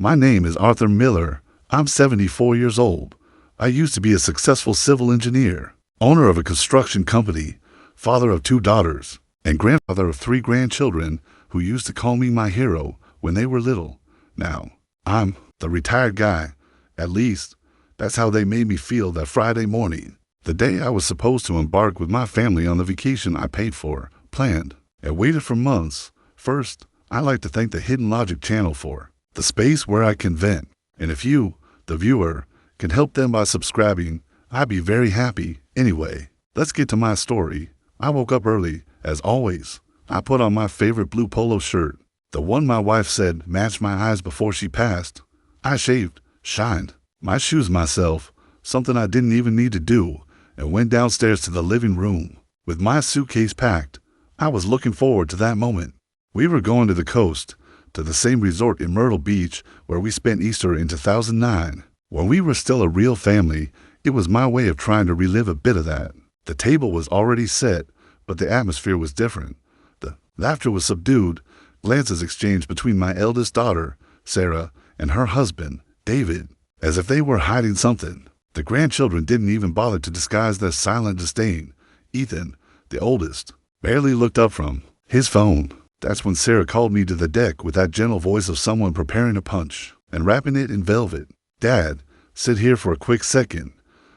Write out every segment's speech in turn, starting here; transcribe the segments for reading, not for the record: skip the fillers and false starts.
My name is Arthur Miller. I'm 74 years old. I used to be a successful civil engineer, owner of a construction company, father of 2 daughters, and grandfather of 3 grandchildren who used to call me my hero when they were little. Now, I'm the retired guy. At least, that's how they made me feel that Friday morning, the day I was supposed to embark with my family on the vacation I paid for, planned, and waited for months. First, I like to thank the Hidden Logic channel for the space where I can vent. And if you, the viewer, can help them by subscribing, I'd be very happy. Anyway, let's get to my story. I woke up early, as always. I put on my favorite blue polo shirt, the one my wife said matched my eyes before she passed. I shaved, shined my shoes myself, something I didn't even need to do, and went downstairs to the living room. With my suitcase packed, I was looking forward to that moment. We were going to the coast, to the same resort in Myrtle Beach where we spent Easter in 2009. When we were still a real family, it was my way of trying to relive a bit of that. The table was already set, but the atmosphere was different. The laughter was subdued, glances exchanged between my eldest daughter, Sarah, and her husband, David, as if they were hiding something. The grandchildren didn't even bother to disguise their silent disdain. Ethan, the oldest, barely looked up from his phone. That's when Sarah called me to the deck with that gentle voice of someone preparing a punch and wrapping it in velvet. "Dad, sit here for a quick second.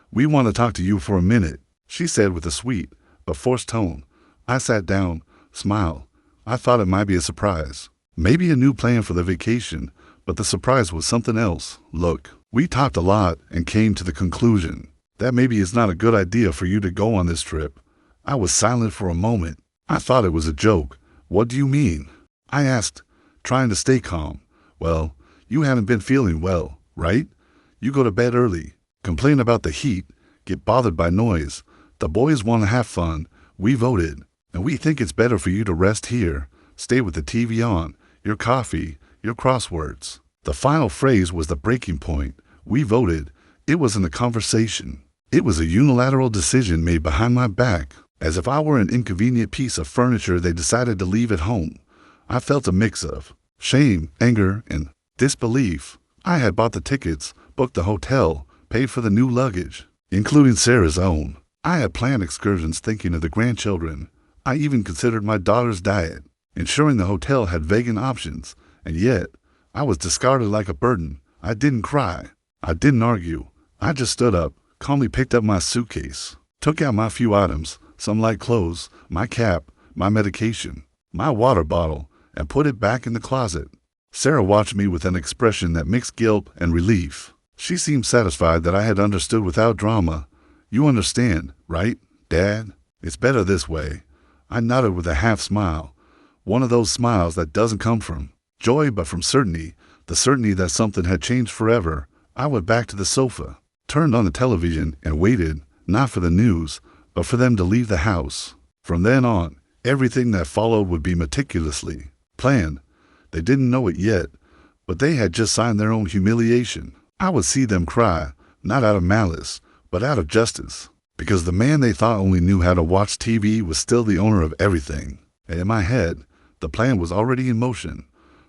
We want to talk to you for a minute," she said with a sweet but forced tone. I sat down, smiled. I thought it might be a surprise, maybe a new plan for the vacation, but the surprise was something else. "Look, we talked a lot and came to the conclusion that maybe it's not a good idea for you to go on this trip." I was silent for a moment. I thought it was a joke. "What do you mean?" I asked, trying to stay calm. "Well, you haven't been feeling well, right? You go to bed early, complain about the heat, get bothered by noise. The boys want to have fun. We voted, and we think it's better for you to rest here, stay with the TV on, your coffee, your crosswords." The final phrase was the breaking point. We voted. It wasn't a conversation. It was a unilateral decision made behind my back, as if I were an inconvenient piece of furniture they decided to leave at home. I felt a mix of shame, anger, and disbelief. I had bought the tickets, booked the hotel, paid for the new luggage, including Sarah's own. I had planned excursions thinking of the grandchildren. I even considered my daughter's diet, ensuring the hotel had vegan options, and yet I was discarded like a burden. I didn't cry. I didn't argue. I just stood up, calmly picked up my suitcase, took out my few items, some light clothes, my cap, my medication, my water bottle, and put it back in the closet. Sarah watched me with an expression that mixed guilt and relief. She seemed satisfied that I had understood without drama. "You understand, right, Dad? It's better this way." I nodded with a half smile, one of those smiles that doesn't come from joy but from certainty, the certainty that something had changed forever. I went back to the sofa, turned on the television, and waited, not for the news, but for them to leave the house. From then on, everything that followed would be meticulously planned. They didn't know it yet, but they had just signed their own humiliation. I would see them cry, not out of malice, but out of justice, because the man they thought only knew how to watch TV was still the owner of everything. And in my head, the plan was already in motion.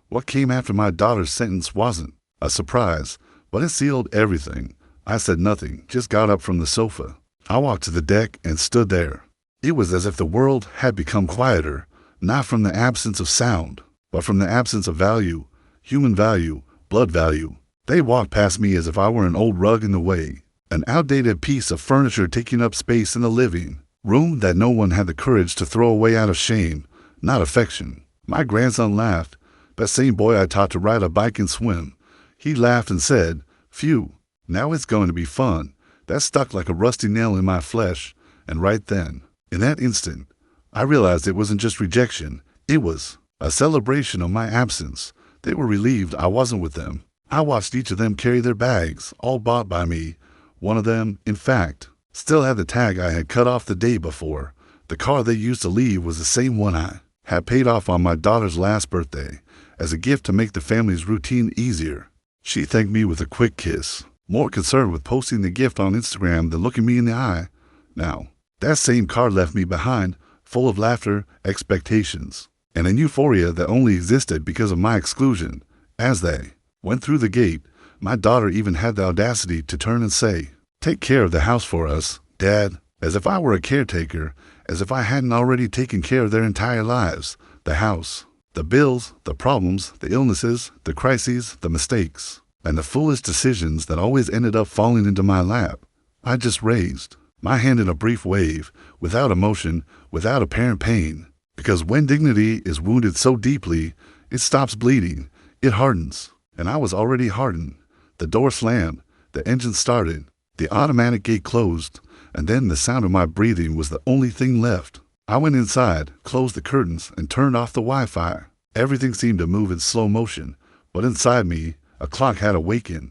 What came after my daughter's sentence wasn't a surprise, but it sealed everything. I said nothing, just got up from the sofa. I walked to the deck and stood there. It was as if the world had become quieter, not from the absence of sound, but from the absence of value, human value, blood value. They walked past me as if I were an old rug in the way, an outdated piece of furniture taking up space in the living room that no one had the courage to throw away out of shame, not affection. My grandson laughed, that same boy I taught to ride a bike and swim. He laughed and said, "Phew, now it's going to be fun." That stuck like a rusty nail in my flesh, and right then, in that instant, I realized it wasn't just rejection. It was a celebration of my absence. They were relieved I wasn't with them. I watched each of them carry their bags, all bought by me. One of them, in fact, still had the tag I had cut off the day before. The car they used to leave was the same one I had paid off on my daughter's last birthday, as a gift to make the family's routine easier. She thanked me with a quick kiss, more concerned with posting the gift on Instagram than looking me in the eye. Now, that same car left me behind, full of laughter, expectations, and an euphoria that only existed because of my exclusion. As they Went through the gate. My daughter even had the audacity to turn and say, "Take care of the house for us, Dad," as if I were a caretaker, as if I hadn't already taken care of their entire lives. The house, the bills, the problems, the illnesses, the crises, the mistakes, and the foolish decisions that always ended up falling into my lap. I just raised my hand in a brief wave, without emotion, without apparent pain. Because when dignity is wounded so deeply, it stops bleeding, it hardens. And I was already hardened. The door slammed, the engine started, the automatic gate closed, and then the sound of my breathing was the only thing left. I went inside, closed the curtains, and turned off the Wi-Fi. Everything seemed to move in slow motion, but inside me, a clock had awakened.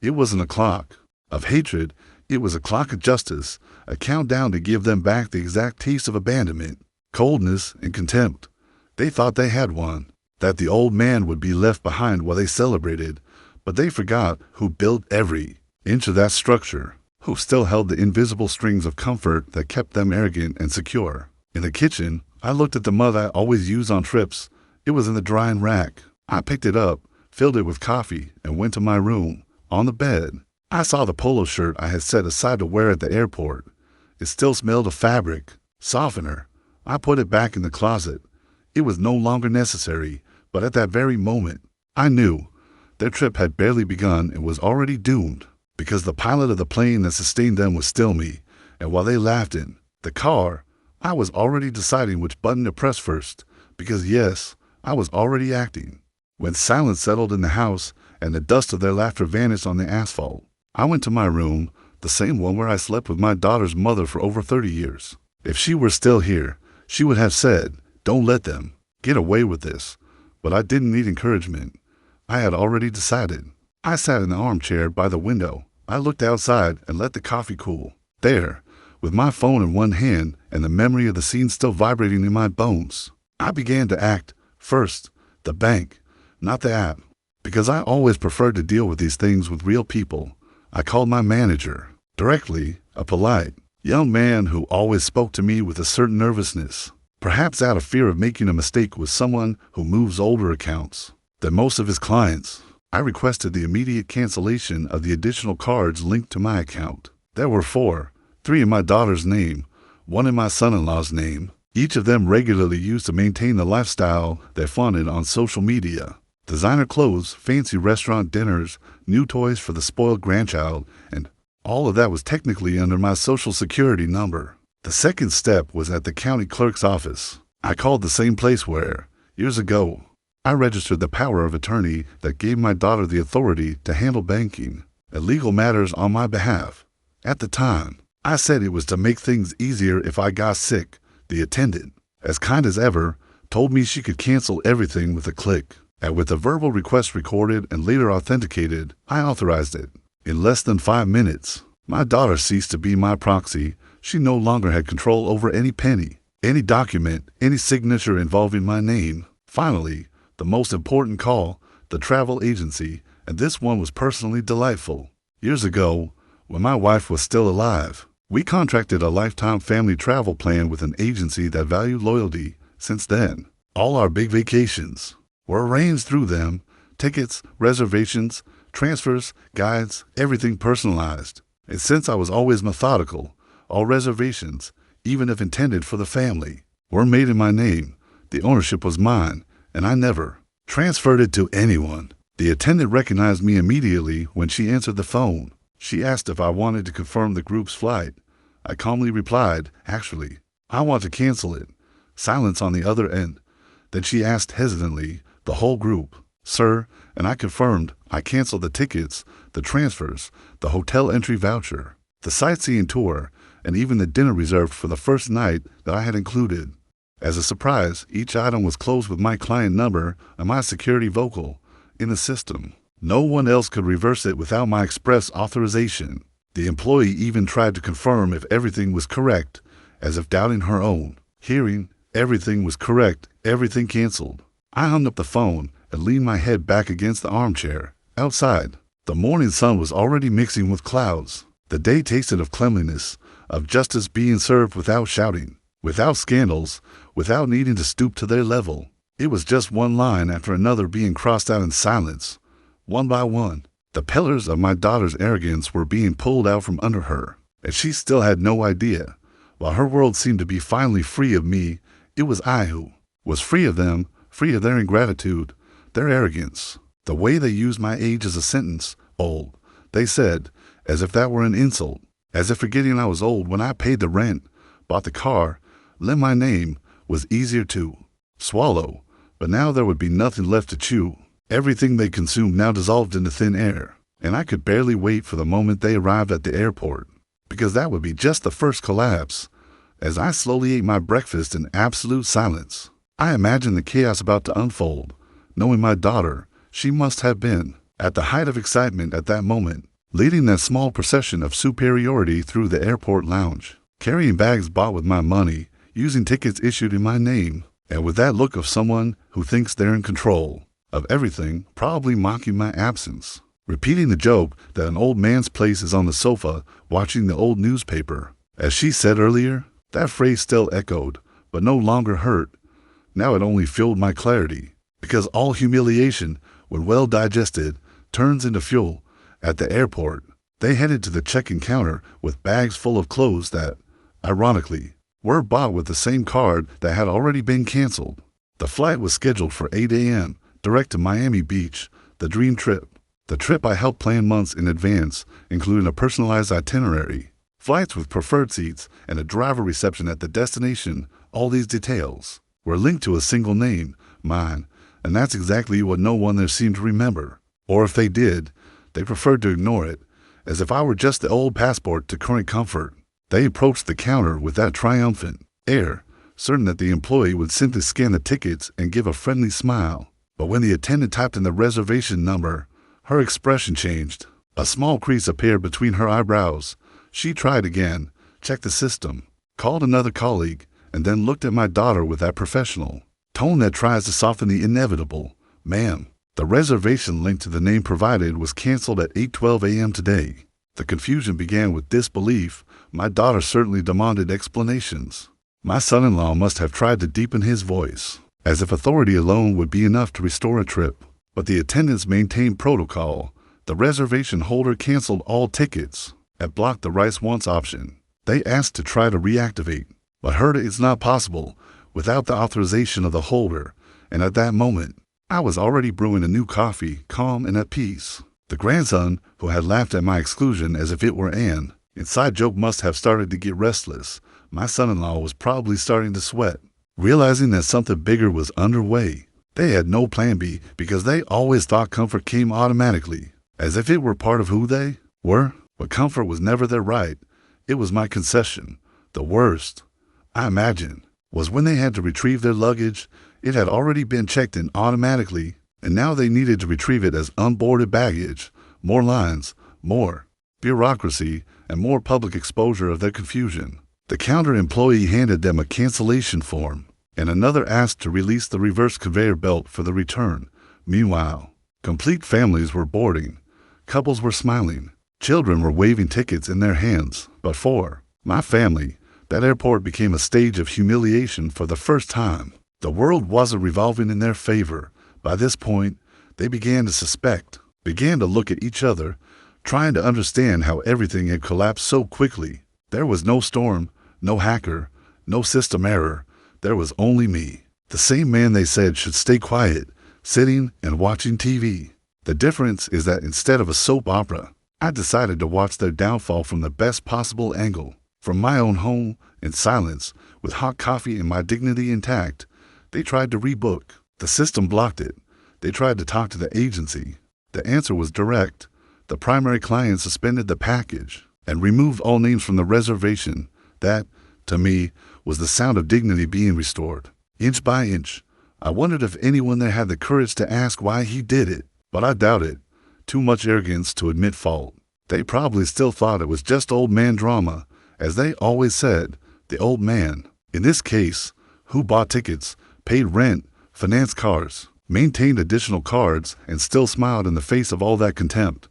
It wasn't a clock of hatred, it was a clock of justice, a countdown to give them back the exact taste of abandonment, coldness, and contempt. They thought they had won, that the old man would be left behind while they celebrated, but they forgot who built every inch of that structure, who still held the invisible strings of comfort that kept them arrogant and secure. In the kitchen, I looked at the mug I always use on trips. It was in the drying rack. I picked it up, filled it with coffee, and went to my room. On the bed, I saw the polo shirt I had set aside to wear at the airport. It still smelled of fabric, softener. I put it back in the closet. It was no longer necessary, but at that very moment, I knew their trip had barely begun and was already doomed, because the pilot of the plane that sustained them was still me, and while they laughed in the car, I was already deciding which button to press first, because yes, I was already acting. When silence settled in the house and the dust of their laughter vanished on the asphalt, I went to my room, the same one where I slept with my daughter's mother for over 30 years. If she were still here, she would have said, "Don't let them get away with this." But I didn't need encouragement. I had already decided. I sat in the armchair by the window. I looked outside and let the coffee cool. There, with my phone in one hand and the memory of the scene still vibrating in my bones, I began to act. First, the bank, not the app, because I always preferred to deal with these things with real people. I called my manager directly, a polite young man who always spoke to me with a certain nervousness, perhaps out of fear of making a mistake with someone who moves older accounts than most of his clients. I requested the immediate cancellation of the additional cards linked to my account. There were 4, 3 in my daughter's name, 1 in my son-in-law's name, each of them regularly used to maintain the lifestyle they flaunted on social media. Designer clothes, fancy restaurant dinners, new toys for the spoiled grandchild, and all of that was technically under my social security number. The second step was at the county clerk's office. I called the same place where, years ago, I registered the power of attorney that gave my daughter the authority to handle banking and legal matters on my behalf. At the time, I said it was to make things easier if I got sick. The attendant, as kind as ever, told me she could cancel everything with a click. And with the verbal request recorded and later authenticated, I authorized it. In less than 5 minutes, my daughter ceased to be my proxy. She no longer had control over any penny, any document, any signature involving my name. Finally, the most important call, the travel agency, and this one was personally delightful. Years ago, when my wife was still alive, we contracted a lifetime family travel plan with an agency that valued loyalty. Since then, all our big vacations were arranged through them, tickets, reservations, transfers, guides, everything personalized. And since I was always methodical, all reservations, even if intended for the family, were made in my name. The ownership was mine, and I never transferred it to anyone. The attendant recognized me immediately when she answered the phone. She asked if I wanted to confirm the group's flight. I calmly replied, "Actually, I want to cancel it." Silence on the other end. Then she asked hesitantly, "The whole group, sir?" And I confirmed. I canceled the tickets, the transfers, the hotel entry voucher, the sightseeing tour, and even the dinner reserved for the first night that I had included. As a surprise, each item was closed with my client number and my security vocal in the system. No one else could reverse it without my express authorization. The employee even tried to confirm if everything was correct, as if doubting her own hearing. Everything was correct, everything canceled. I hung up the phone and leaned my head back against the armchair. Outside, the morning sun was already mixing with clouds. The day tasted of cleanliness, of justice being served without shouting, without scandals, without needing to stoop to their level. It was just one line after another being crossed out in silence. one by one. The pillars of my daughter's arrogance were being pulled out from under her, and she still had no idea. While her world seemed to be finally free of me, it was I who was free of them, free of their ingratitude, their arrogance. The way they used my age as a sentence, old, they said, as if that were an insult, as if forgetting I was old when I paid the rent, bought the car, lent my name, was easier to swallow. But now there would be nothing left to chew. Everything they consumed now dissolved into thin air, and I could barely wait for the moment they arrived at the airport, because that would be just the first collapse. As I slowly ate my breakfast in absolute silence, I imagined the chaos about to unfold, knowing my daughter, she must have been at the height of excitement at that moment, leading that small procession of superiority through the airport lounge, carrying bags bought with my money, using tickets issued in my name, and with that look of someone who thinks they're in control of everything, probably mocking my absence, repeating the joke that an old man's place is on the sofa watching the old newspaper. As she said earlier, that phrase still echoed, but no longer hurt. Now it only fueled my clarity, because all humiliation, when well digested, turns into fuel. At the airport, they headed to the check-in counter with bags full of clothes that, ironically, were bought with the same card that had already been canceled. The flight was scheduled for 8 a.m., direct to Miami Beach, the dream trip. The trip I helped plan months in advance, including a personalized itinerary, flights with preferred seats, and a driver reception at the destination. All these details were linked to a single name, mine, and that's exactly what no one there seemed to remember. Or if they did, they preferred to ignore it, as if I were just the old passport to current comfort. They approached the counter with that triumphant air, certain that the employee would simply scan the tickets and give a friendly smile. But when the attendant typed in the reservation number, her expression changed. A small crease appeared between her eyebrows. She tried again, checked the system, called another colleague, and then looked at my daughter with that professional tone that tries to soften the inevitable. Ma'am, the reservation linked to the name provided was canceled at 8:12 a.m. today. The confusion began with disbelief. My daughter certainly demanded explanations. My son-in-law must have tried to deepen his voice, as if authority alone would be enough to restore a trip. But the attendants maintained protocol. The reservation holder canceled all tickets and blocked the Rice Wants option. They asked to try to reactivate, but heard it's not possible without the authorization of the holder, and at that moment, I was already brewing a new coffee, calm and at peace. The grandson, who had laughed at my exclusion as if it were an inside joke, must have started to get restless. My son-in-law was probably starting to sweat, realizing that something bigger was underway. They had no plan B because they always thought comfort came automatically, as if it were part of who they were. But comfort was never their right. It was my concession. The worst, I imagine, was when they had to retrieve their luggage. It had already been checked in automatically, and now they needed to retrieve it as unboarded baggage. More lines, more bureaucracy, and more public exposure of their confusion. The counter employee handed them a cancellation form, and another asked to release the reverse conveyor belt for the return. Meanwhile, complete families were boarding. Couples were smiling. Children were waving tickets in their hands. But for my family, that airport became a stage of humiliation for the first time. The world wasn't revolving in their favor. By this point, they began to suspect, began to look at each other, trying to understand how everything had collapsed so quickly. There was no storm, no hacker, no system error. There was only me, the same man they said should stay quiet, sitting and watching TV. The difference is that instead of a soap opera, I decided to watch their downfall from the best possible angle. From my own home, in silence, with hot coffee and my dignity intact. They tried to rebook. The system blocked it. They tried to talk to the agency. The answer was direct. The primary client suspended the package and removed all names from the reservation. That, to me, was the sound of dignity being restored. Inch by inch, I wondered if anyone there had the courage to ask why he did it, but I doubt it. Too much arrogance to admit fault. They probably still thought it was just old man drama, as they always said, the old man. In this case, who bought tickets, paid rent, financed cars, maintained additional cards, and still smiled in the face of all that contempt.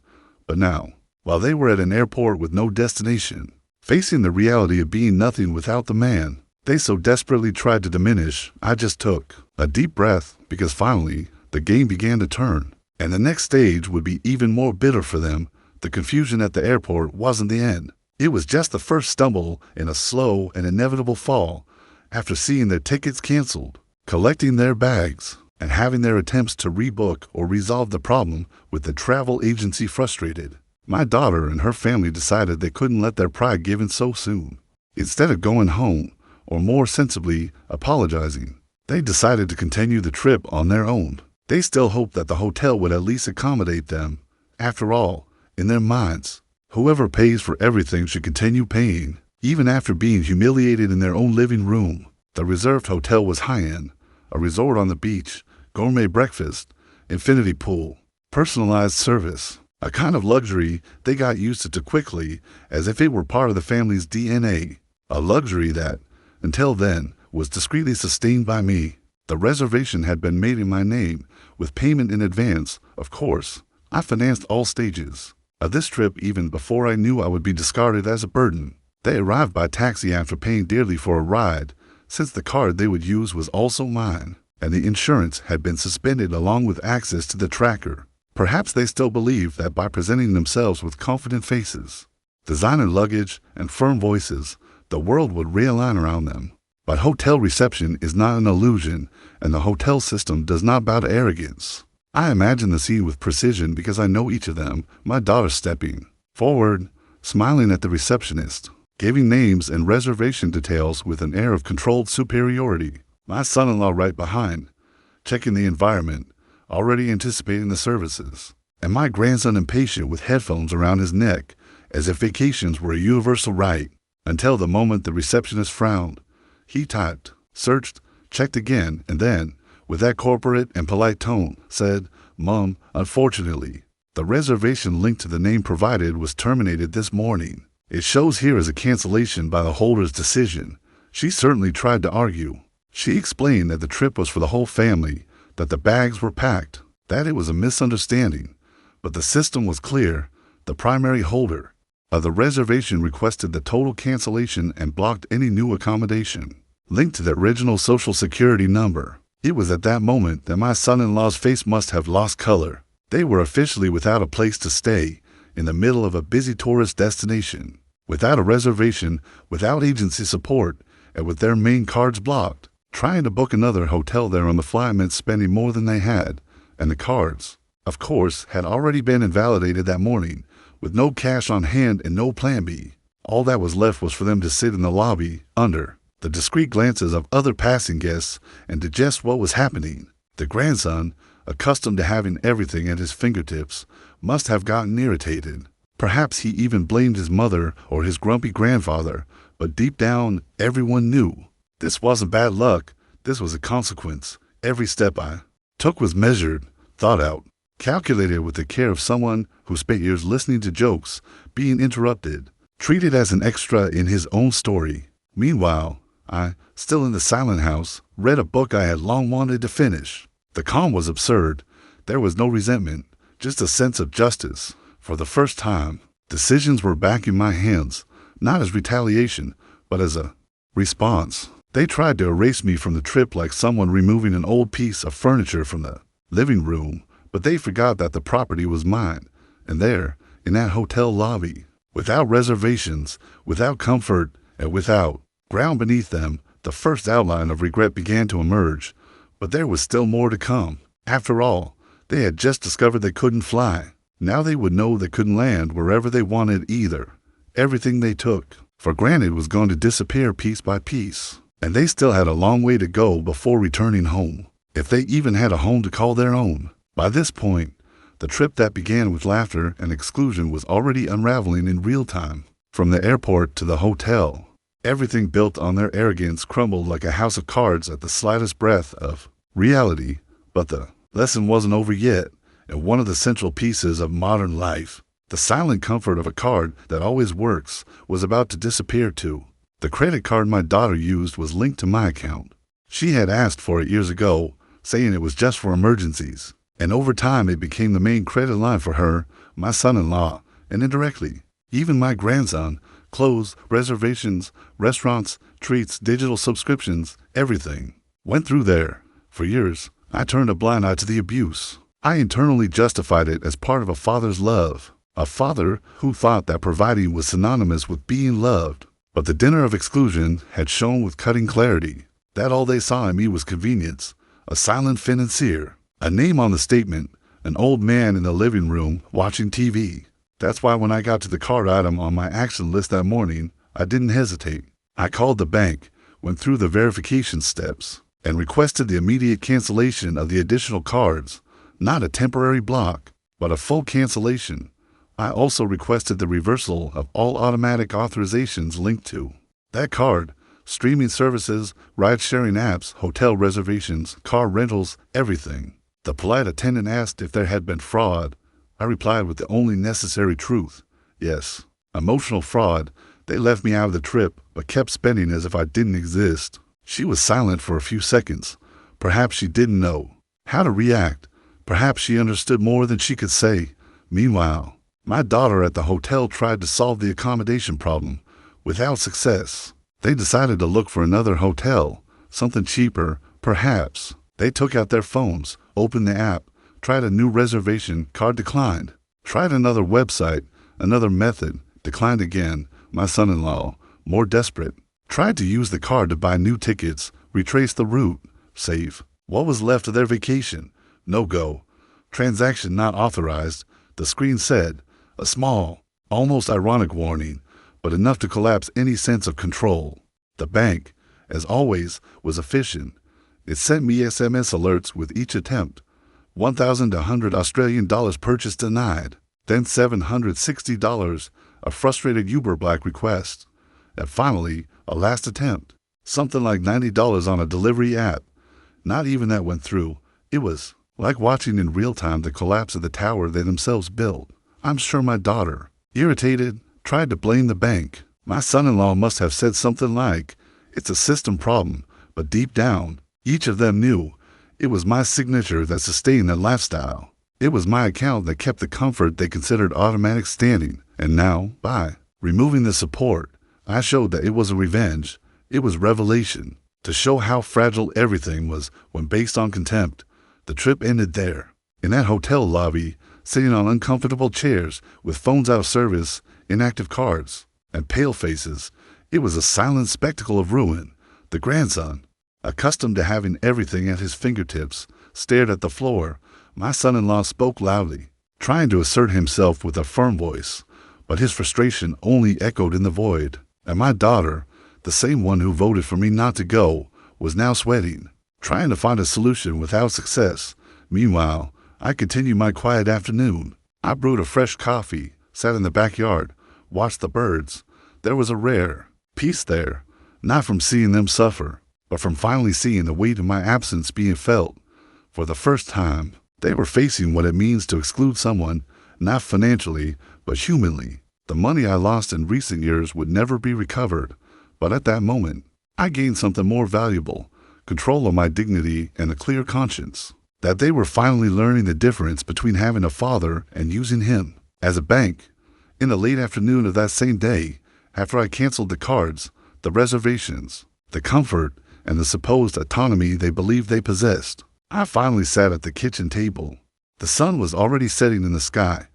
But now, while they were at an airport with no destination, facing the reality of being nothing without the man they so desperately tried to diminish, I just took a deep breath, because finally, the game began to turn. And the next stage would be even more bitter for them. The confusion at the airport wasn't the end. It was just the first stumble in a slow and inevitable fall after seeing their tickets canceled, collecting their bags, and having their attempts to rebook or resolve the problem with the travel agency frustrated. My daughter and her family decided they couldn't let their pride give in so soon. Instead of going home, or more sensibly, apologizing, they decided to continue the trip on their own. They still hoped that the hotel would at least accommodate them. After all, in their minds, whoever pays for everything should continue paying, even after being humiliated in their own living room. The reserved hotel was high-end, a resort on the beach, gourmet breakfast, infinity pool, personalized service, a kind of luxury they got used to quickly as if it were part of the family's DNA, a luxury that, until then, was discreetly sustained by me. The reservation had been made in my name, with payment in advance, of course. I financed all stages of this trip even before I knew I would be discarded as a burden. They arrived by taxi after paying dearly for a ride, since the card they would use was also mine, and the insurance had been suspended along with access to the tracker. Perhaps they still believed that by presenting themselves with confident faces, designer luggage, and firm voices, the world would realign around them. But hotel reception is not an illusion, and the hotel system does not bow to arrogance. I imagine the scene with precision because I know each of them, my daughter stepping forward, smiling at the receptionist, giving names and reservation details with an air of controlled superiority. My son-in-law right behind, checking the environment, already anticipating the services, and my grandson impatient with headphones around his neck, as if vacations were a universal right, until the moment the receptionist frowned. He typed, searched, checked again, and then, with that corporate and polite tone, said, "Mom, unfortunately, the reservation linked to the name provided was terminated this morning. It shows here as a cancellation by the holder's decision." She certainly tried to argue. She explained that the trip was for the whole family, that the bags were packed, that it was a misunderstanding. But the system was clear. The primary holder of the reservation requested the total cancellation and blocked any new accommodation linked to the original Social Security number. It was at that moment that my son-in-law's face must have lost color. They were officially without a place to stay, in the middle of a busy tourist destination, without a reservation, without agency support, and with their main cards blocked. Trying to book another hotel there on the fly meant spending more than they had, and the cards, of course, had already been invalidated that morning, with no cash on hand and no plan B. All that was left was for them to sit in the lobby, under the discreet glances of other passing guests, and digest what was happening. The grandson, accustomed to having everything at his fingertips, must have gotten irritated. Perhaps he even blamed his mother or his grumpy grandfather, but deep down, everyone knew. This wasn't bad luck. This was a consequence. Every step I took was measured, thought out, calculated with the care of someone who spent years listening to jokes, being interrupted, treated as an extra in his own story. Meanwhile, I, still in the silent house, read a book I had long wanted to finish. The calm was absurd. There was no resentment, just a sense of justice. For the first time, decisions were back in my hands, not as retaliation, but as a response. They tried to erase me from the trip like someone removing an old piece of furniture from the living room, but they forgot that the property was mine, and there, in that hotel lobby, without reservations, without comfort, and without ground beneath them, the first outline of regret began to emerge. But there was still more to come. After all, they had just discovered they couldn't fly. Now they would know they couldn't land wherever they wanted either. Everything they took for granted was going to disappear piece by piece, and they still had a long way to go before returning home, if they even had a home to call their own. By this point, the trip that began with laughter and exclusion was already unraveling in real time. From the airport to the hotel, everything built on their arrogance crumbled like a house of cards at the slightest breath of reality. But the lesson wasn't over yet, and one of the central pieces of modern life, the silent comfort of a card that always works, was about to disappear too. The credit card my daughter used was linked to my account. She had asked for it years ago, saying it was just for emergencies, and over time it became the main credit line for her, my son-in-law, and indirectly, even my grandson. Clothes, reservations, restaurants, treats, digital subscriptions, everything went through there. For years, I turned a blind eye to the abuse. I internally justified it as part of a father's love, a father who thought that providing was synonymous with being loved. But the dinner of exclusion had shown with cutting clarity that all they saw in me was convenience, a silent financier, a name on the statement, an old man in the living room watching TV. That's why when I got to the card item on my action list that morning, I didn't hesitate. I called the bank, went through the verification steps, and requested the immediate cancellation of the additional cards, not a temporary block, but a full cancellation. I also requested the reversal of all automatic authorizations linked to that card, streaming services, ride-sharing apps, hotel reservations, car rentals, everything. The polite attendant asked if there had been fraud. I replied with the only necessary truth. Yes, emotional fraud. They left me out of the trip, but kept spending as if I didn't exist. She was silent for a few seconds. Perhaps she didn't know how to react. Perhaps she understood more than she could say. Meanwhile, my daughter at the hotel tried to solve the accommodation problem, without success. They decided to look for another hotel, something cheaper, perhaps. They took out their phones, opened the app, tried a new reservation, card declined. Tried another website, another method, declined again. My son-in-law, more desperate, tried to use the card to buy new tickets, retrace the route, save. What was left of their vacation? No go. Transaction not authorized, the screen said. A small, almost ironic warning, but enough to collapse any sense of control. The bank, as always, was efficient. It sent me SMS alerts with each attempt. $1,100 Australian dollars purchase denied. Then $760, a frustrated Uber Black request. And finally, a last attempt. Something like $90 on a delivery app. Not even that went through. It was like watching in real time the collapse of the tower they themselves built. I'm sure my daughter, irritated, tried to blame the bank. My son-in-law must have said something like, "It's a system problem," but deep down, each of them knew it was my signature that sustained their lifestyle. It was my account that kept the comfort they considered automatic standing. And now, by removing the support, I showed that it was a revenge. It was revelation. To show how fragile everything was when based on contempt. The trip ended there, in that hotel lobby, sitting on uncomfortable chairs with phones out of service, inactive cards, and pale faces. It was a silent spectacle of ruin. The grandson, accustomed to having everything at his fingertips, stared at the floor. My son-in-law spoke loudly, trying to assert himself with a firm voice, but his frustration only echoed in the void. And my daughter, the same one who voted for me not to go, was now sweating, trying to find a solution without success. Meanwhile, I continued my quiet afternoon. I brewed a fresh coffee, sat in the backyard, watched the birds. There was a rare peace there, not from seeing them suffer, but from finally seeing the weight of my absence being felt. For the first time, they were facing what it means to exclude someone, not financially, but humanly. The money I lost in recent years would never be recovered, but at that moment, I gained something more valuable, control of my dignity and a clear conscience. That they were finally learning the difference between having a father and using him. As a bank, in the late afternoon of that same day, after I canceled the cards, the reservations, the comfort, and the supposed autonomy they believed they possessed, I finally sat at the kitchen table. The sun was already setting in the sky,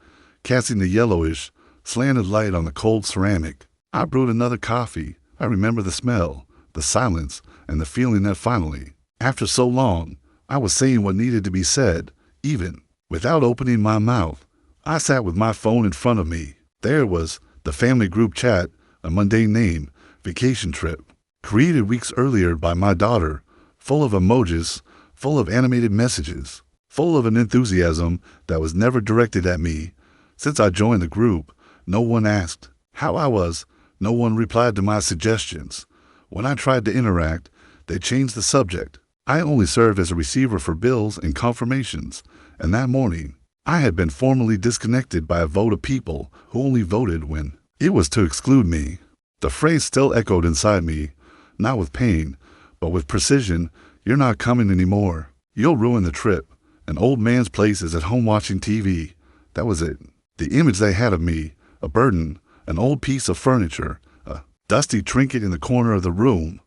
casting a yellowish, slanted light on the cold ceramic. I brewed another coffee. I remember the smell, the silence, and the feeling that finally, after so long, I was saying what needed to be said, even without opening my mouth. I sat with my phone in front of me. There was the family group chat, a mundane name, vacation trip, created weeks earlier by my daughter, full of emojis, full of animated messages, full of an enthusiasm that was never directed at me. Since I joined the group, no one asked how I was. No one replied to my suggestions. When I tried to interact, they changed the subject. I only served as a receiver for bills and confirmations, and that morning, I had been formally disconnected by a vote of people who only voted when it was to exclude me. The phrase still echoed inside me, not with pain, but with precision. "You're not coming anymore. You'll ruin the trip. An old man's place is at home watching TV." That was it. The image they had of me, a burden, an old piece of furniture, a dusty trinket in the corner of the room.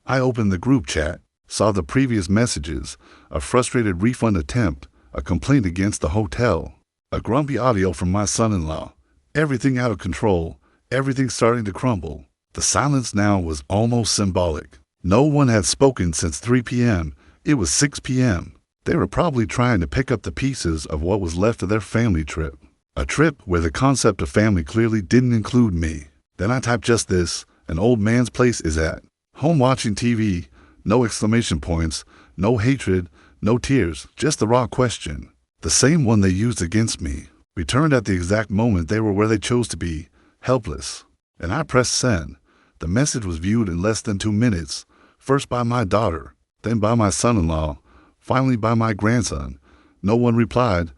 I opened the group chat, saw the previous messages, a frustrated refund attempt, a complaint against the hotel, a grumpy audio from my son-in-law. Everything out of control, everything starting to crumble. The silence now was almost symbolic. No one had spoken since 3 p.m. It was 6 p.m. They were probably trying to pick up the pieces of what was left of their family trip. A trip where the concept of family clearly didn't include me. Then I typed just this: an old man's place is at home watching TV. No exclamation points, no hatred, no tears, just the raw question. The same one they used against me. Returned at the exact moment they were where they chose to be, helpless. And I pressed send. The message was viewed in less than 2 minutes, first by my daughter, then by my son-in-law, finally by my grandson. No one replied.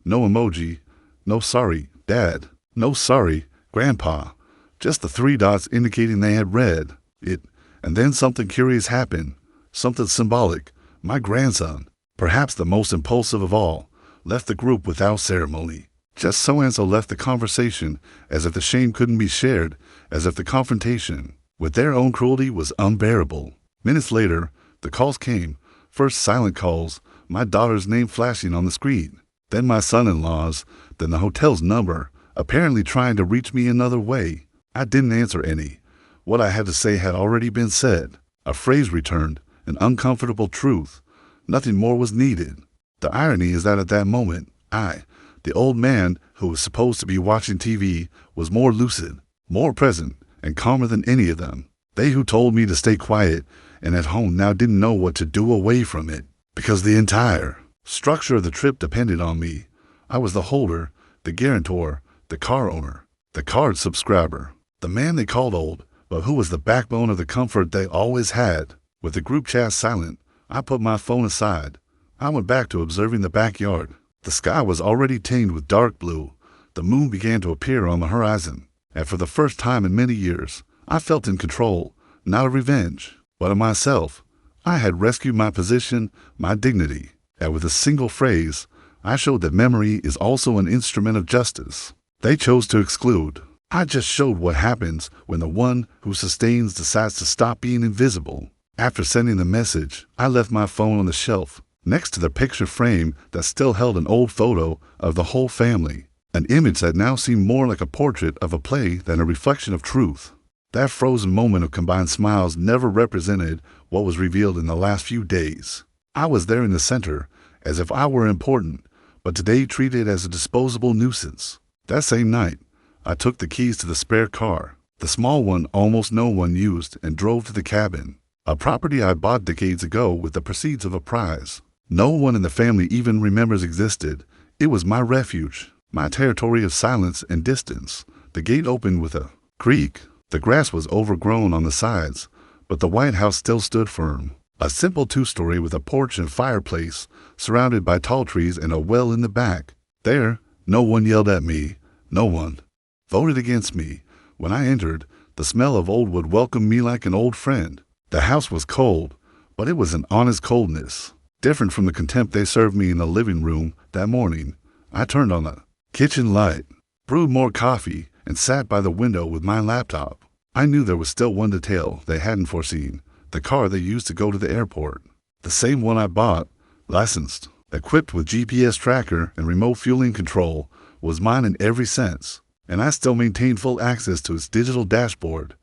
No emoji. No sorry, Dad. No sorry, Grandpa. Just the 3 dots indicating they had read it. And then something curious happened. Something symbolic. My grandson, perhaps the most impulsive of all, left the group without ceremony. Just so-and-so left the conversation, as if the shame couldn't be shared, as if the confrontation with their own cruelty was unbearable. Minutes later, the calls came. First silent calls, my daughter's name flashing on the screen. Then my son-in-law's, then the hotel's number, apparently trying to reach me another way. I didn't answer any. What I had to say had already been said. A phrase returned, an uncomfortable truth. Nothing more was needed. The irony is that at that moment, the old man who was supposed to be watching TV, was more lucid, more present, and calmer than any of them. They who told me to stay quiet and at home now didn't know what to do away from it, because the entire structure of the trip depended on me. I was the holder, the guarantor, the car owner, the card subscriber, the man they called old, but who was the backbone of the comfort they always had. With the group chat silent, I put my phone aside. I went back to observing the backyard. The sky was already tinged with dark blue. The moon began to appear on the horizon. And for the first time in many years, I felt in control, not of revenge, but of myself. I had rescued my position, my dignity. And with a single phrase, I showed that memory is also an instrument of justice. They chose to exclude. I just showed what happens when the one who sustains decides to stop being invisible. After sending the message, I left my phone on the shelf, next to the picture frame that still held an old photo of the whole family, an image that now seemed more like a portrait of a play than a reflection of truth. That frozen moment of combined smiles never represented what was revealed in the last few days. I was there in the center, as if I were important, but today treated as a disposable nuisance. That same night, I took the keys to the spare car, the small one almost no one used, and drove to the cabin, a property I bought decades ago with the proceeds of a prize. No one in the family even remembers existed. It was my refuge, my territory of silence and distance. The gate opened with a creak. The grass was overgrown on the sides, but the White House still stood firm. A simple 2-story with a porch and fireplace, surrounded by tall trees and a well in the back. There, no one yelled at me. No one voted against me. When I entered, the smell of old wood welcomed me like an old friend. The house was cold, but it was an honest coldness, different from the contempt they served me in the living room that morning. I turned on the kitchen light, brewed more coffee, and sat by the window with my laptop. I knew there was still one detail they hadn't foreseen: the car they used to go to the airport. The same one I bought, licensed, equipped with GPS tracker and remote fueling control, was mine in every sense, and I still maintained full access to its digital dashboard.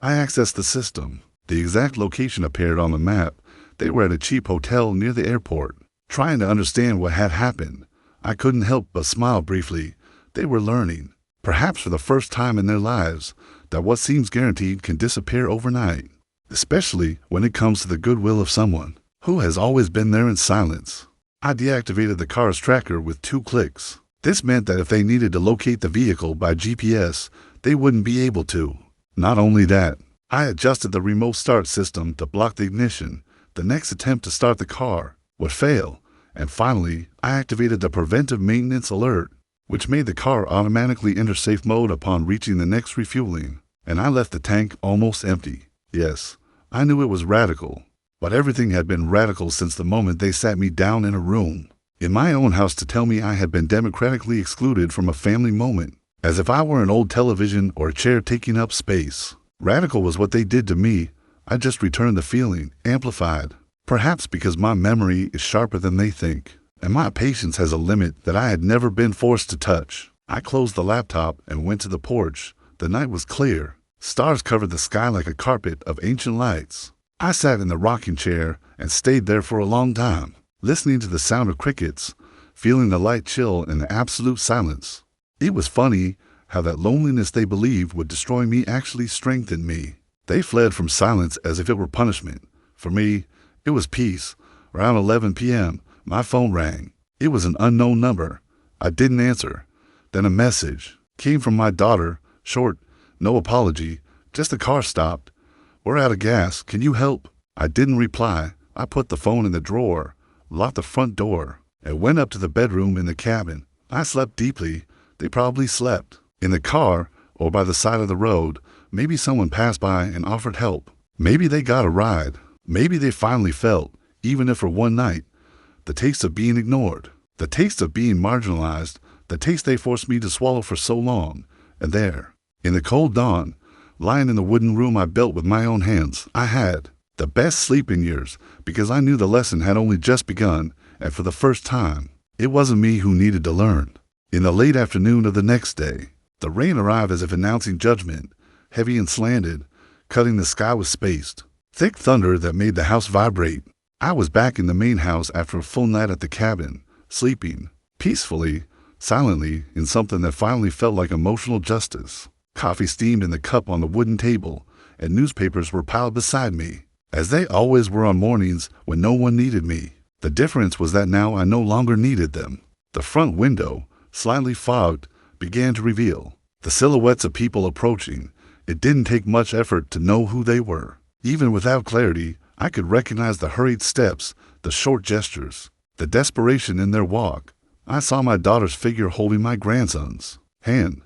I accessed the system. The exact location appeared on the map. They were at a cheap hotel near the airport. Trying to understand what had happened, I couldn't help but smile briefly. They were learning, perhaps for the first time in their lives, that what seems guaranteed can disappear overnight, especially when it comes to the goodwill of someone who has always been there in silence. I deactivated the car's tracker with 2 clicks. This meant that if they needed to locate the vehicle by GPS, they wouldn't be able to. Not only that, I adjusted the remote start system to block the ignition. The next attempt to start the car would fail, and finally, I activated the preventive maintenance alert, which made the car automatically enter safe mode upon reaching the next refueling, and I left the tank almost empty. Yes, I knew it was radical, but everything had been radical since the moment they sat me down in a room, in my own house, to tell me I had been democratically excluded from a family moment, as if I were an old television or a chair taking up space. Radical was what they did to me. I just returned the feeling, amplified, perhaps because my memory is sharper than they think. and my patience has a limit that I had never been forced to touch. I closed the laptop and went to the porch. The night was clear. Stars covered the sky like a carpet of ancient lights. I sat in the rocking chair and stayed there for a long time, listening to the sound of crickets, feeling the light chill in the absolute silence. It was funny how that loneliness they believed would destroy me actually strengthened me. They fled from silence as if it were punishment. For me, it was peace. Around 11 p.m., my phone rang. It was an unknown number. I didn't answer. Then a message came from my daughter, short, no apology, just the car stopped. We're out of gas. Can you help? I didn't reply. I put the phone in the drawer, locked the front door, and went up to the bedroom in the cabin. I slept deeply. They probably slept. In the car or by the side of the road, maybe someone passed by and offered help. Maybe they got a ride. Maybe they finally felt, even if for one night, the taste of being ignored, the taste of being marginalized, the taste they forced me to swallow for so long. And there, in the cold dawn, lying in the wooden room I built with my own hands, I had the best sleep in years because I knew the lesson had only just begun, and for the first time, it wasn't me who needed to learn. In the late afternoon of the next day, the rain arrived as if announcing judgment, heavy and slanted, cutting the sky with spaced, thick thunder that made the house vibrate. I was back in the main house after a full night at the cabin, sleeping, peacefully, silently, in something that finally felt like emotional justice. Coffee steamed in the cup on the wooden table, and newspapers were piled beside me, as they always were on mornings when no one needed me. The difference was that now I no longer needed them. The front window, slightly fogged, began to reveal the silhouettes of people approaching. It didn't take much effort to know who they were. Even without clarity, I could recognize the hurried steps, the short gestures, the desperation in their walk. I saw my daughter's figure holding my grandson's hand,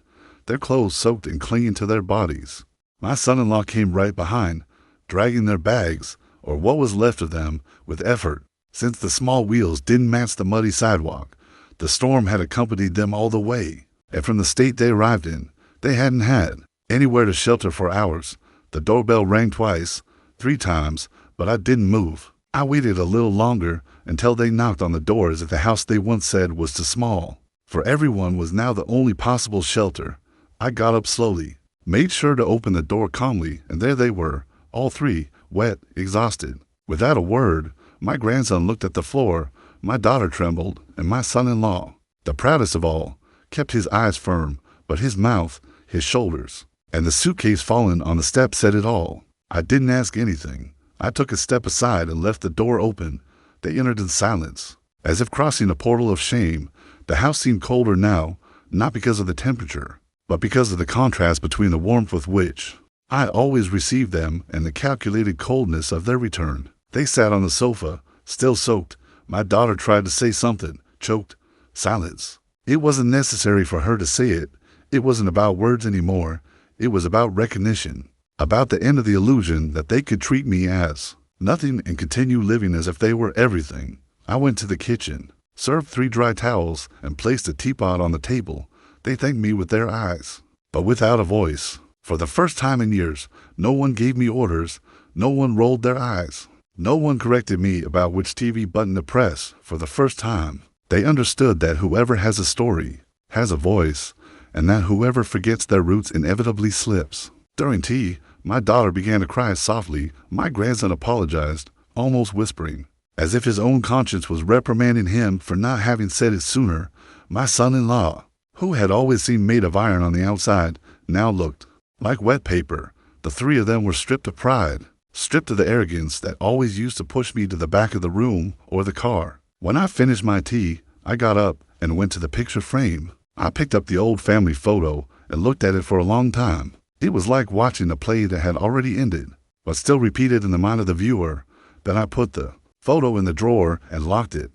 their clothes soaked and clinging to their bodies. My son-in-law came right behind, dragging their bags, or what was left of them, with effort. Since the small wheels didn't match the muddy sidewalk, the storm had accompanied them all the way, and from the state they arrived in, they hadn't had anywhere to shelter for hours. The doorbell rang twice, 3 times, but I didn't move. I waited a little longer until they knocked on the door as if the house they once said was too small for everyone was now the only possible shelter. I got up slowly, made sure to open the door calmly, and there they were, all 3, wet, exhausted. Without a word, my grandson looked at the floor, my daughter trembled, and my son-in-law, the proudest of all, kept his eyes firm, but his mouth, his shoulders, and the suitcase fallen on the step said it all. I didn't ask anything. I took a step aside and left the door open. They entered in silence, as if crossing a portal of shame. The house seemed colder now, not because of the temperature, but because of the contrast between the warmth with which I always received them and the calculated coldness of their return. They sat on the sofa, still soaked. My daughter tried to say something, choked. Silence. It wasn't necessary for her to say it. It wasn't about words anymore. It was about recognition, about the end of the illusion that they could treat me as nothing and continue living as if they were everything. I went to the kitchen, served 3 dry towels, and placed a teapot on the table. They thanked me with their eyes, but without a voice. For the first time in years, no one gave me orders. No one rolled their eyes. No one corrected me about which TV button to press. For the first time, they understood that whoever has a story has a voice, and that whoever forgets their roots inevitably slips. During tea, my daughter began to cry softly. My grandson apologized, almost whispering, as if his own conscience was reprimanding him for not having said it sooner. My son-in-law, who had always seemed made of iron on the outside, now looked like wet paper. The 3 of them were stripped of pride, stripped of the arrogance that always used to push me to the back of the room or the car. When I finished my tea, I got up and went to the picture frame. I picked up the old family photo and looked at it for a long time. It was like watching a play that had already ended, but still repeated in the mind of the viewer. Then I put the photo in the drawer and locked it.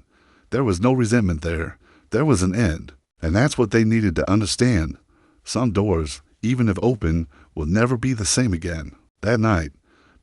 There was no resentment there. There was an end, and that's what they needed to understand. Some doors, even if open, will never be the same again. That night,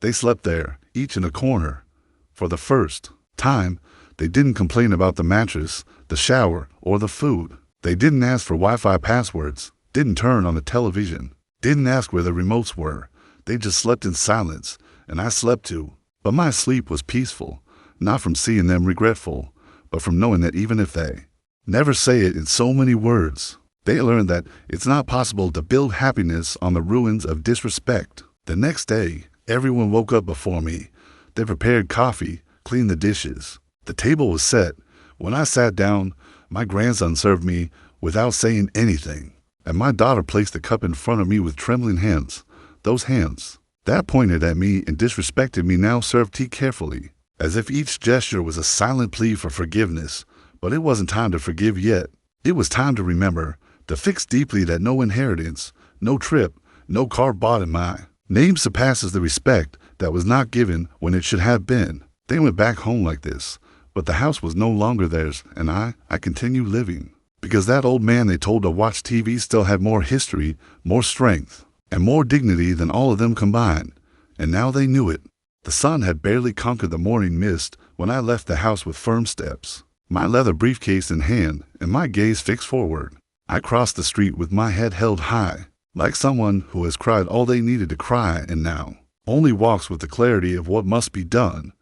they slept there, each in a corner. For the first time, they didn't complain about the mattress, the shower, or the food. They didn't ask for Wi-Fi passwords, didn't turn on the television, didn't ask where the remotes were. They just slept in silence, and I slept too. But my sleep was peaceful, not from seeing them regretful, but from knowing that even if they never say it in so many words, they learn that it's not possible to build happiness on the ruins of disrespect. The next day, everyone woke up before me. They prepared coffee, cleaned the dishes. The table was set. When I sat down, my grandson served me without saying anything, and my daughter placed the cup in front of me with trembling hands. Those hands that pointed at me and disrespected me now served tea carefully, as if each gesture was a silent plea for forgiveness. But it wasn't time to forgive yet. It was time to remember, to fix deeply that no inheritance, no trip, no car bought in my name surpasses the respect that was not given when it should have been. They went back home like this, but the house was no longer theirs, and I continued living. Because that old man they told to watch TV still had more history, more strength, and more dignity than all of them combined. And now they knew it. The sun had barely conquered the morning mist when I left the house with firm steps, my leather briefcase in hand and my gaze fixed forward. I crossed the street with my head held high, like someone who has cried all they needed to cry and now only walks with the clarity of what must be done.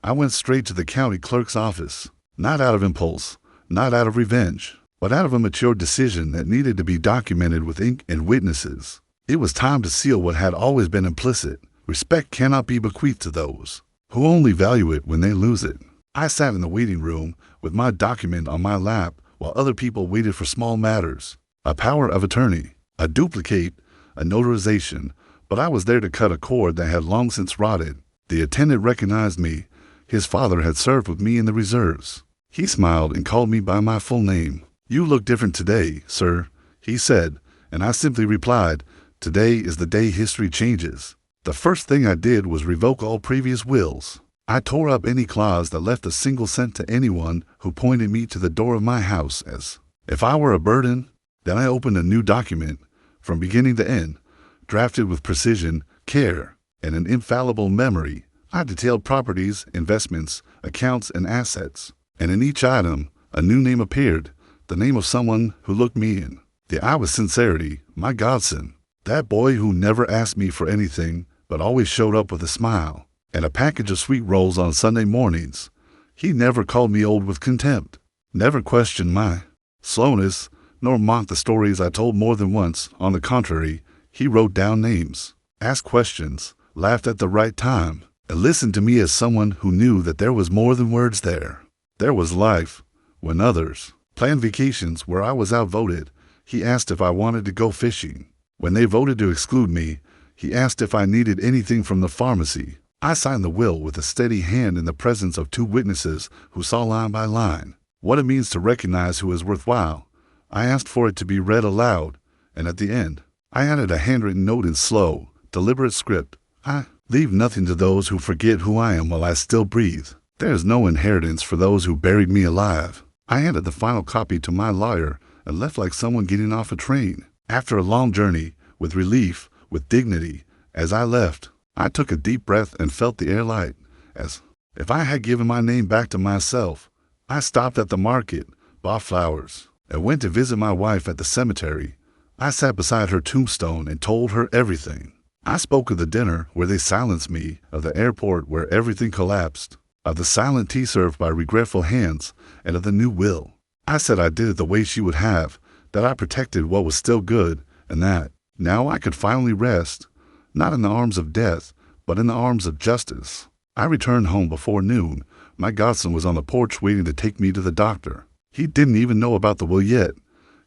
I went straight to the county clerk's office, not out of impulse, not out of revenge, but out of a mature decision that needed to be documented with ink and witnesses. It was time to seal what had always been implicit. Respect cannot be bequeathed to those who only value it when they lose it. I sat in the waiting room with my document on my lap while other people waited for small matters, a power of attorney, a duplicate, a notarization, but I was there to cut a cord that had long since rotted. The attendant recognized me. His father had served with me in the reserves. He smiled and called me by my full name. "You look different today, sir," he said, and I simply replied, "Today is the day history changes." The first thing I did was revoke all previous wills. I tore up any clause that left a single cent to anyone who pointed me to the door of my house as if I were a burden. Then I opened a new document, from beginning to end, drafted with precision, care, and an infallible memory. I detailed properties, investments, accounts, and assets, and in each item, a new name appeared, the name of someone who looked me in the eye with sincerity, my godson, that boy who never asked me for anything, but always showed up with a smile and a package of sweet rolls on Sunday mornings. He never called me old with contempt, never questioned my slowness, nor mocked the stories I told more than once. On the contrary, he wrote down names, asked questions, laughed at the right time, and listened to me as someone who knew that there was more than words there. There was life. When others planned vacations where I was outvoted, he asked if I wanted to go fishing. When they voted to exclude me, he asked if I needed anything from the pharmacy. I signed the will with a steady hand in the presence of two witnesses who saw line by line what it means to recognize who is worthwhile. I asked for it to be read aloud, and at the end, I added a handwritten note in slow, deliberate script. I leave nothing to those who forget who I am while I still breathe. There is no inheritance for those who buried me alive. I handed the final copy to my lawyer and left like someone getting off a train. After a long journey, with relief, with dignity, as I left, I took a deep breath and felt the air light, as if I had given my name back to myself. I stopped at the market, bought flowers, and went to visit my wife at the cemetery. I sat beside her tombstone and told her everything. I spoke of the dinner where they silenced me, of the airport where everything collapsed, of the silent tea served by regretful hands, and of the new will. I said I did it the way she would have, that I protected what was still good, and that now I could finally rest, not in the arms of death, but in the arms of justice. I returned home before noon. My godson was on the porch waiting to take me to the doctor. He didn't even know about the will yet.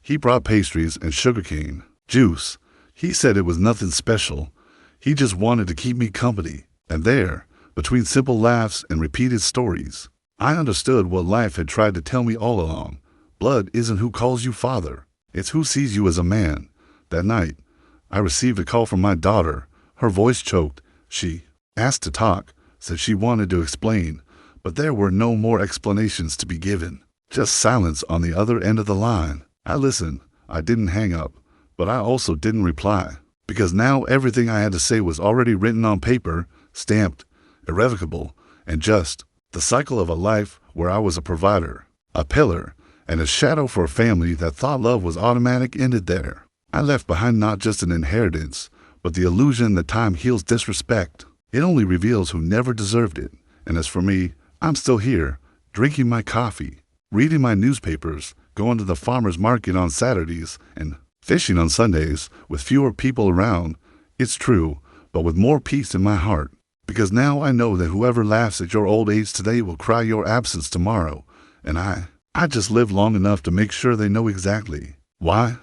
He brought pastries and sugarcane juice. He said it was nothing special. He just wanted to keep me company. And there, between simple laughs and repeated stories, I understood what life had tried to tell me all along. Blood isn't who calls you father. It's who sees you as a man. That night, I received a call from my daughter. Her voice choked. She asked to talk, said she wanted to explain, but there were no more explanations to be given. Just silence on the other end of the line. I listened. I didn't hang up, but I also didn't reply, because now everything I had to say was already written on paper, stamped, irrevocable, and just. The cycle of a life where I was a provider, a pillar, and a shadow for a family that thought love was automatic ended there. I left behind not just an inheritance, but the illusion that time heals disrespect. It only reveals who never deserved it. And as for me, I'm still here, drinking my coffee, reading my newspapers, going to the farmer's market on Saturdays, and fishing on Sundays with fewer people around. It's true, but with more peace in my heart. Because now I know that whoever laughs at your old age today will cry your absence tomorrow. And I just lived long enough to make sure they know exactly why.